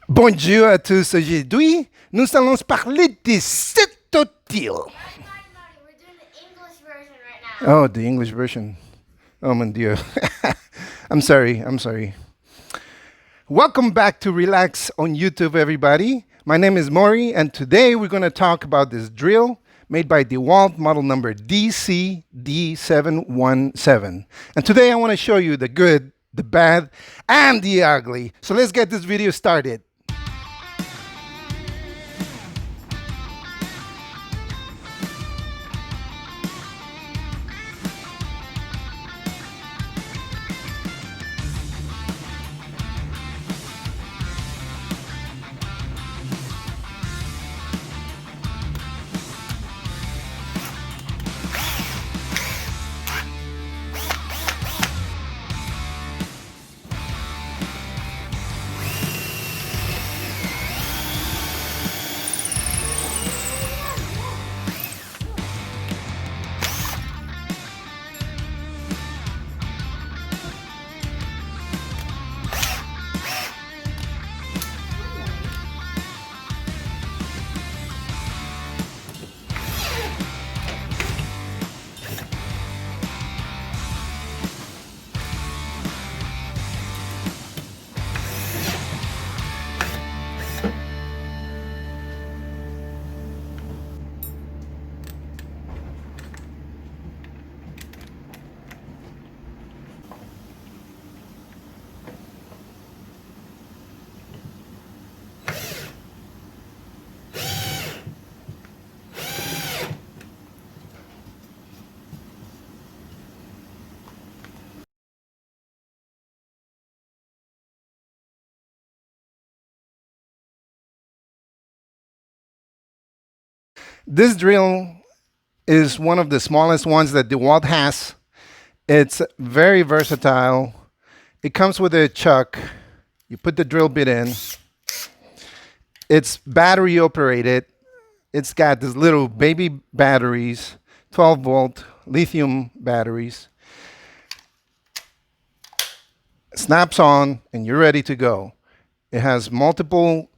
Bonjour à tous. Aujourd'hui, nous allons parler des cétotiles. We're doing the English version right now. Oh, the English version. Oh, mon Dieu. I'm sorry. I'm sorry. Welcome back to Relax on YouTube, everybody. My name is Maury, and today we're going to talk about this drill made by DeWalt, model number DCD710. And today I want to show you the good, the bad, and the ugly. So let's get this video started. This drill is one of the smallest ones that DeWalt has. It's very versatile. It comes with a chuck. You put the drill bit in. It's battery operated. It's got these little baby batteries, 12-volt lithium batteries. Snaps on and you're ready to go. It has multiple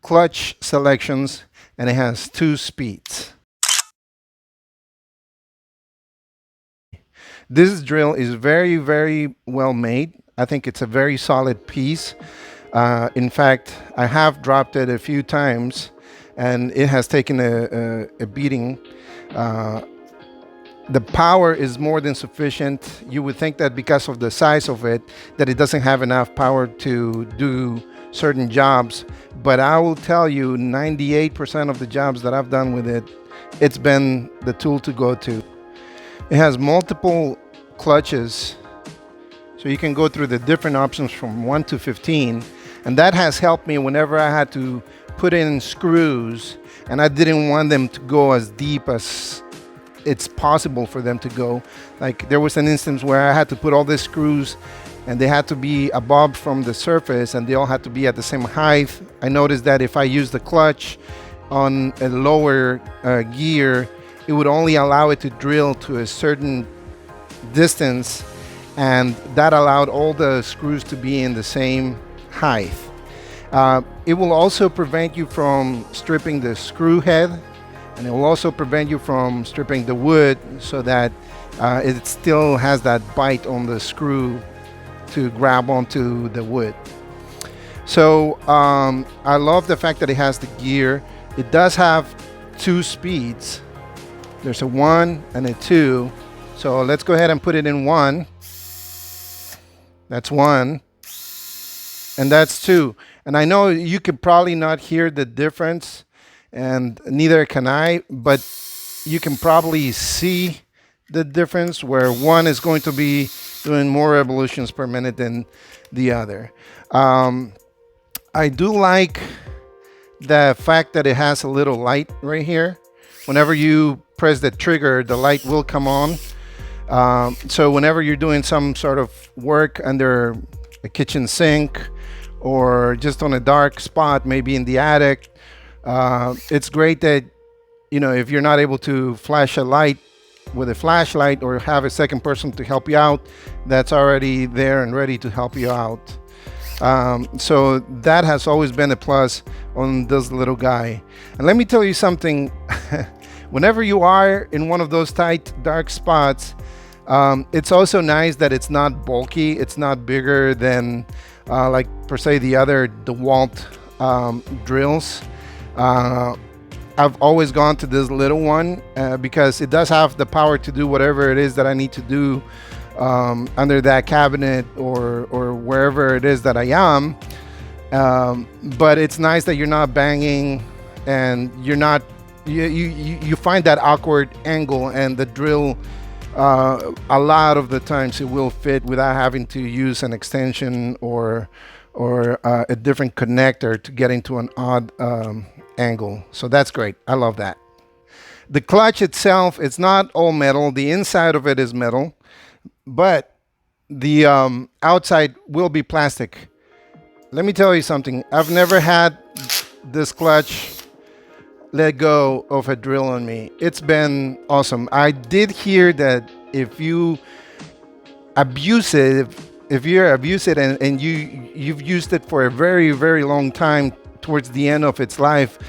clutch selections and it has 2 speeds. This drill is very, very well made. I think it's a very solid piece. In fact, I have dropped it a few times and it has taken a beating. The power is more than sufficient. You would think that because of the size of it, that it doesn't have enough power to do certain jobs. But I will tell you, 98% of the jobs that I've done with it, it's been the tool to go to. It has multiple clutches, so you can go through the different options from 1 to 15, and that has helped me whenever I had to put in screws and I didn't want them to go as deep as it's possible for them to go. Like there was an instance where I had to put all these screws and they had to be above from the surface and they all had to be at the same height. I noticed that if I used the clutch on a lower gear, it would only allow it to drill to a certain distance, and that allowed all the screws to be in the same height. It will also prevent you from stripping the screw head, and it will also prevent you from stripping the wood so that it still has that bite on the screw to grab onto the wood. So I love the fact that it has the gear. It does have 2 speeds. There's a 1 and a 2. So let's go ahead and put it in 1. That's 1. And that's 2. And I know you could probably not hear the difference, and neither can I, but you can probably see the difference where one is going to be doing more revolutions per minute than the other. I do like the fact that it has a little light right here. Whenever you press the trigger, the light will come on. So whenever you're doing some sort of work under a kitchen sink or just on a dark spot, maybe in the attic, it's great that, you know, if you're not able to flash a light with a flashlight or have a second person to help you out, that's already there and ready to help you out. So that has always been a plus on this little guy. And let me tell you something. Whenever you are in one of those tight, dark spots, it's also nice that it's not bulky. It's not bigger than, like per se, the other DeWalt drills. I've always gone to this little one because it does have the power to do whatever it is that I need to do under that cabinet or wherever it is that I am. But it's nice that you're not banging and you're not you find that awkward angle, and the drill a lot of the times it will fit without having to use an extension or a different connector to get into an odd angle. So that's great. I love that. The clutch itself, it's not all metal. The inside of it is metal, but the outside will be plastic. Let me tell you something. I've never had this clutch let go of a drill on me. It's been awesome. I did hear that if you abuse it, if you abuse it and you've used it for a very, very long time towards the end of its life,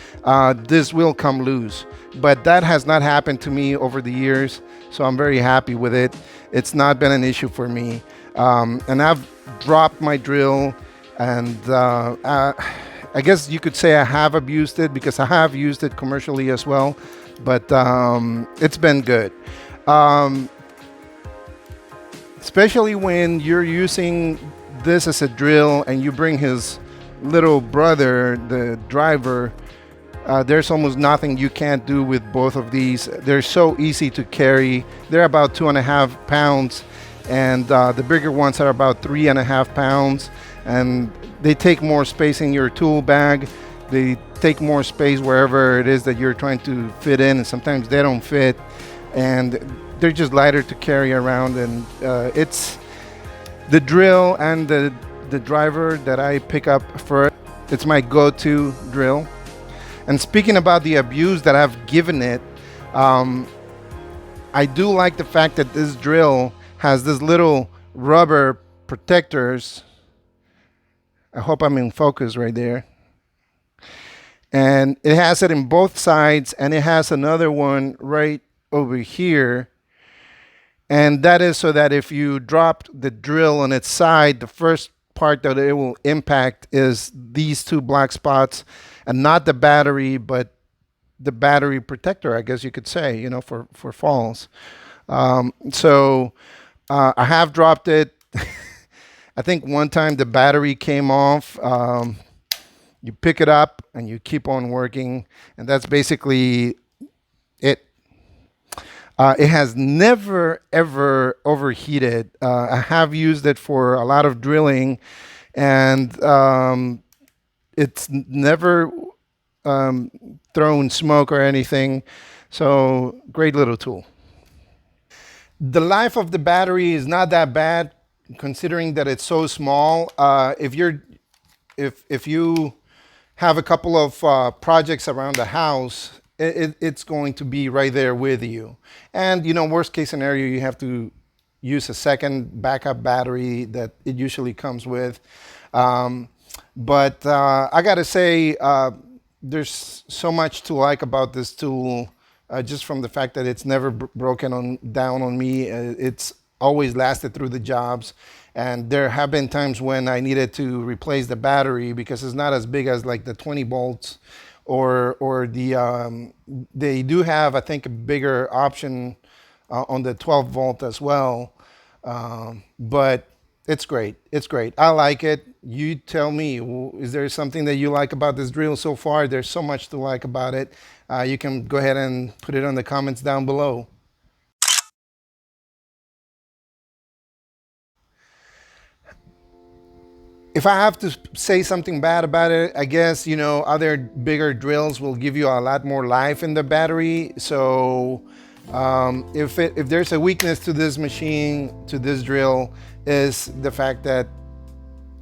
this will come loose. But that has not happened to me over the years, so I'm very happy with it. It's not been an issue for me. And I've dropped my drill, and I guess you could say I have abused it because I have used it commercially as well. But it's been good. Especially when you're using this as a drill and you bring his little brother, the driver, there's almost nothing you can't do with both of these. They're so easy to carry. They're about 2.5 pounds, and the bigger ones are about 3.5 pounds, and they take more space in your tool bag. They take more space wherever it is that you're trying to fit in, and sometimes they don't fit, and they're just lighter to carry around. And it's the drill and the driver that I pick up first. It's my go-to drill. And speaking about the abuse that I've given it, I do like the fact that this drill has this little rubber protectors. I hope I'm in focus right there. And it has it in both sides, and it has another one right over here. And that is so that if you drop the drill on its side, the first part that it will impact is these two black spots, and not the battery, but the battery protector, I guess you could say, you know, for falls. So I have dropped it. I think one time the battery came off. You pick it up and you keep on working, and that's basically it. It has never ever overheated. I have used it for a lot of drilling, and it's never thrown smoke or anything. So great little tool. The life of the battery is not that bad, considering that it's so small. If you have a couple of projects around the house, it's going to be right there with you. And you know, worst case scenario, you have to use a second backup battery that it usually comes with. But I gotta say, there's so much to like about this tool, just from the fact that it's never broken down on me. It's always lasted through the jobs. And there have been times when I needed to replace the battery because it's not as big as like the 20 volts, or the they do have, I think, a bigger option on the 12 volt as well. But it's great. It's great. I like it. You tell me, is there something that you like about this drill so far? There's so much to like about it. You can go ahead and put it on the comments down below. If I have to say something bad about it, I guess, you know, other bigger drills will give you a lot more life in the battery. So if there's a weakness to this machine, to this drill, is the fact that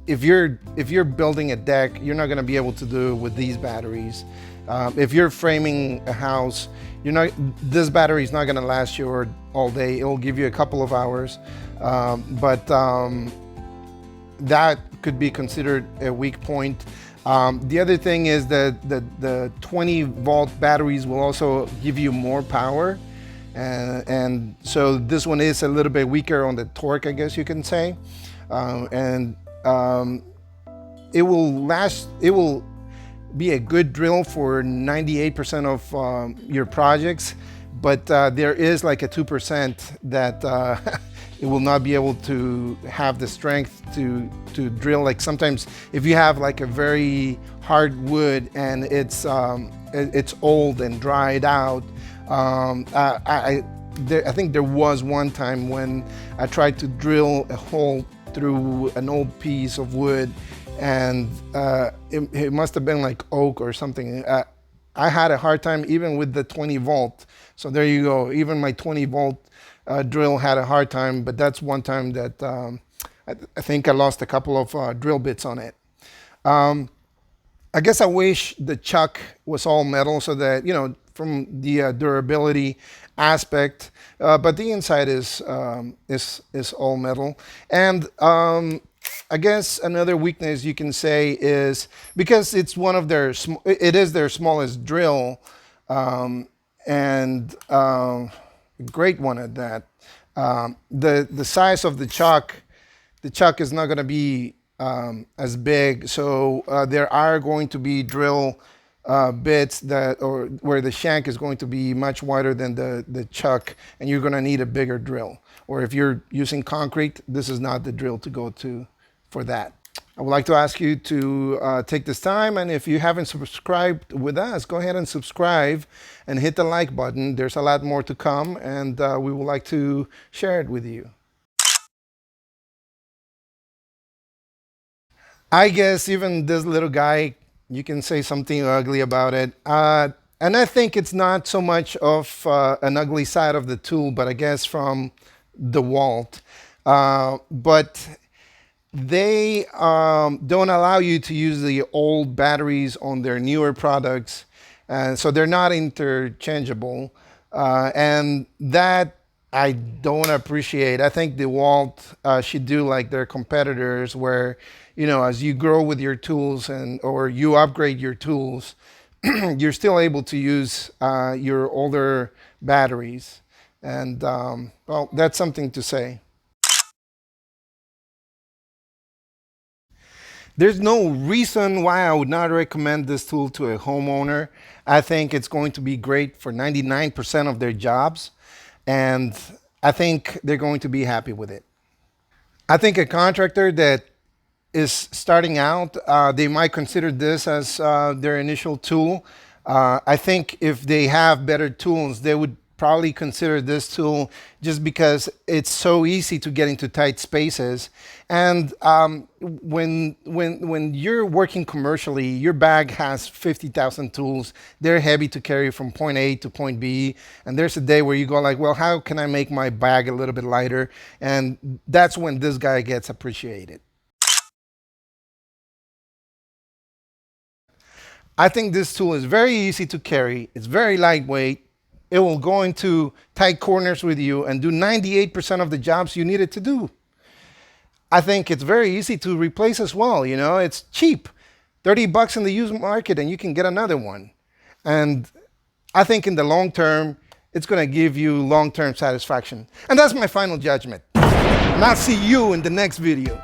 if you're building a deck, you're not going to be able to do it with these batteries. If you're framing a house, this battery is not going to last you all day. It will give you a couple of hours, but that could be considered a weak point. The other thing is that the 20-volt batteries will also give you more power. And so this one is a little bit weaker on the torque, I guess you can say. And it will last, it will be a good drill for 98% of your projects, but there is like a 2% that it will not be able to have the strength to drill. Like sometimes if you have like a very hard wood and it's old and dried out, I think there was one time when I tried to drill a hole through an old piece of wood, and it must have been like oak or something. I had a hard time even with the 20 volt. So there you go. Even my 20 volt drill had a hard time, but that's one time that I think I lost a couple of drill bits on it. I guess I wish the chuck was all metal so that, you know, from the durability aspect, but the inside is all metal. And I guess another weakness you can say is because it's one of their, it is their smallest drill, and great one at that. The size of the chuck is not going to be as big, so there are going to be drill bits that, or where the shank is going to be much wider than the chuck, and you're going to need a bigger drill. Or if you're using concrete, this is not the drill to go to for that. I would like to ask you to take this time, and if you haven't subscribed with us, go ahead and subscribe and hit the like button. There's a lot more to come, and we would like to share it with you. I guess even this little guy, you can say something ugly about it. And I think it's not so much of an ugly side of the tool, but I guess from DeWalt. But they don't allow you to use the old batteries on their newer products. So they're not interchangeable. And that I don't appreciate. I think DeWalt should do like their competitors where, you know, as you grow with your tools or you upgrade your tools, you're still able to use your older batteries. And well, that's something to say. There's no reason why I would not recommend this tool to a homeowner. I think it's going to be great for 99% of their jobs, and I think they're going to be happy with it. I think a contractor that is starting out, they might consider this as their initial tool. I think if they have better tools, they would probably consider this tool just because it's so easy to get into tight spaces. And when you're working commercially, your bag has 50,000 tools. They're heavy to carry from point A to point B. And there's a day where you go like, well, how can I make my bag a little bit lighter? And that's when this guy gets appreciated. I think this tool is very easy to carry. It's very lightweight. It will go into tight corners with you and do 98% of the jobs you need it to do. I think it's very easy to replace as well. You know, it's cheap, 30 bucks in the used market, and you can get another one. And I think in the long term, it's going to give you long-term satisfaction. And that's my final judgment. And I'll see you in the next video.